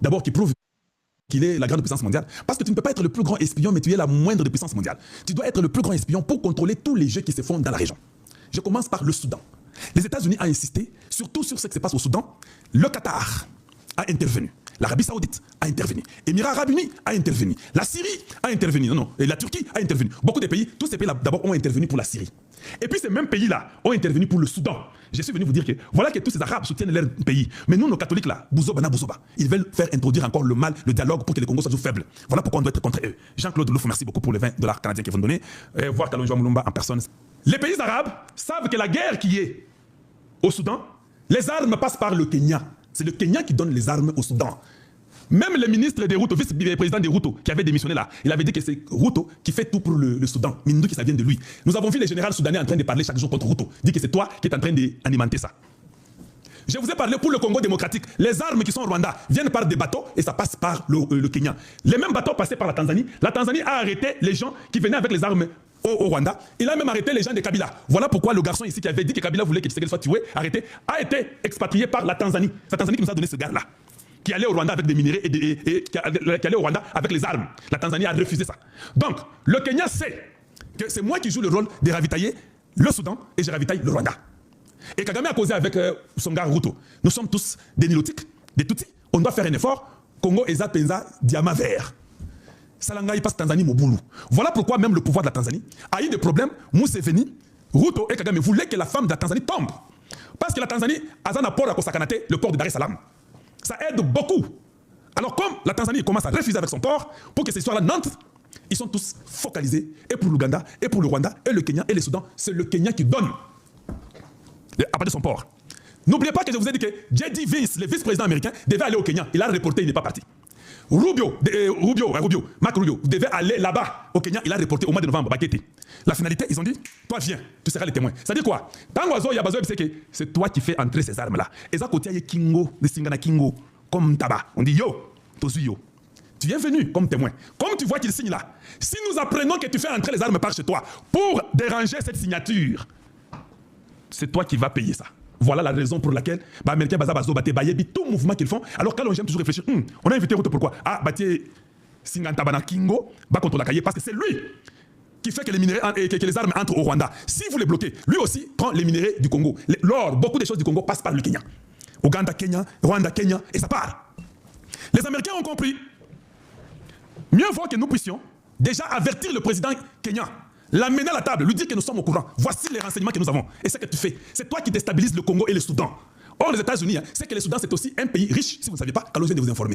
d'abord qui prouve qu'il est la grande puissance mondiale. Parce que tu ne peux pas être le plus grand espion, mais tu es la moindre des puissances mondiales. Tu dois être le plus grand espion pour contrôler tous les jeux qui se font dans la région. Je commence par le Soudan. Les États-Unis ont insisté, surtout sur ce qui se passe au Soudan. Le Qatar a intervenu. L'Arabie Saoudite a intervenu. Émirats Arabes Unis a intervenu. La Syrie a intervenu. Et la Turquie a intervenu. Beaucoup de pays, tous ces pays-là d'abord ont intervenu pour la Syrie. Et puis ces mêmes pays-là ont intervenu pour le Soudan. Je suis venu vous dire que voilà que tous ces Arabes soutiennent leur pays. Mais nous, nos catholiques là, Bouzoba, ils veulent faire introduire encore le mal, le dialogue pour que les Congos soient faibles. Voilà pourquoi on doit être contre eux. Jean-Claude Louf, merci beaucoup pour les $20 canadiens qu'ils vont donner. Voir Kalonjo Moulumba en personne. Les pays arabes savent que la guerre qui est au Soudan, les armes passent par le Kenya. C'est le Kenya qui donne les armes au Soudan. Même le ministre des Ruto, vice-président des Ruto, qui avait démissionné là, il avait dit que c'est Ruto qui fait tout pour le Soudan. Mais nous dit que ça vient de lui. Nous avons vu les généraux soudanais en train de parler chaque jour contre Ruto. Dit que c'est toi qui es en train d'alimenter ça. Je vous ai parlé pour le Congo démocratique. Les armes qui sont au Rwanda viennent par des bateaux et ça passe par le Kenya. Les mêmes bateaux passaient par la Tanzanie. La Tanzanie a arrêté les gens qui venaient avec les armes au Rwanda. Il a même arrêté les gens de Kabila. Voilà pourquoi le garçon ici qui avait dit que Kabila voulait que Tshisekedi soit tué, arrêté, a été expatrié par la Tanzanie. C'est la Tanzanie qui nous a donné ce gars-là, qui allait au Rwanda avec des minéraux et qui allait au Rwanda avec les armes. La Tanzanie a refusé ça. Donc, le Kenya sait que c'est moi qui joue le rôle de ravitailler le Soudan et je ravitaille le Rwanda. Et Kagame a causé avec son gars Ruto. Nous sommes tous des Nilotiques, des Tutsis. On doit faire un effort. Congo, Eza, Penza, Diama vert. Salanga, il passe Tanzanie, Moboulou. Voilà pourquoi même le pouvoir de la Tanzanie a eu des problèmes. Mousseveni, Ruto et Kagame voulaient que la femme de la Tanzanie tombe. Parce que la Tanzanie, Azana Port à Kosakanate, le port de Dar es Salaam. Ça aide beaucoup. Alors comme la Tanzanie commence à refuser avec son port, pour que cette histoire-là n'entre, ils sont tous focalisés, et pour l'Ouganda, et pour le Rwanda, et le Kenya, et le Soudan. C'est le Kenya qui donne à partir de son port. N'oubliez pas que je vous ai dit que J.D. Vance, le vice-président américain, devait aller au Kenya. Il a reporté, il n'est pas parti. Marc Rubio, devait aller là-bas au Kenya. Il a reporté au mois de novembre. La finalité, ils ont dit, toi viens, tu seras le témoin. Ça dit quoi? C'est toi qui fais entrer ces armes-là. Et ça, côté Kingo, de Singana Kingo, comme tabac. On dit yo, yo. Tu es venu comme témoin. Comme tu vois qu'il signe là. Si nous apprenons que tu fais entrer les armes par chez toi pour déranger cette signature, c'est toi qui vas payer ça. Voilà la raison pour laquelle les Américains tout mouvement qu'ils font. Alors quand on aime toujours réfléchir, on a invité Ruto pourquoi? Ah, Singantabana Kingo, contre la cahier, parce que c'est lui qui fait que les minéraux et que les armes entrent au Rwanda. Si vous les bloquez, lui aussi prend les minéraux du Congo. L'or, beaucoup de choses du Congo passent par le Kenya. Ouganda, Kenya, Rwanda, Kenya, et ça part. Les Américains ont compris. Mieux vaut que nous puissions déjà avertir le président kenyan, l'amener à la table, lui dire que nous sommes au courant. Voici les renseignements que nous avons. Et c'est ce que tu fais. C'est toi qui déstabilises le Congo et le Soudan. Or, les États-Unis, c'est que le Soudan, c'est aussi un pays riche. Si vous ne savez pas, allons-y de vous informer.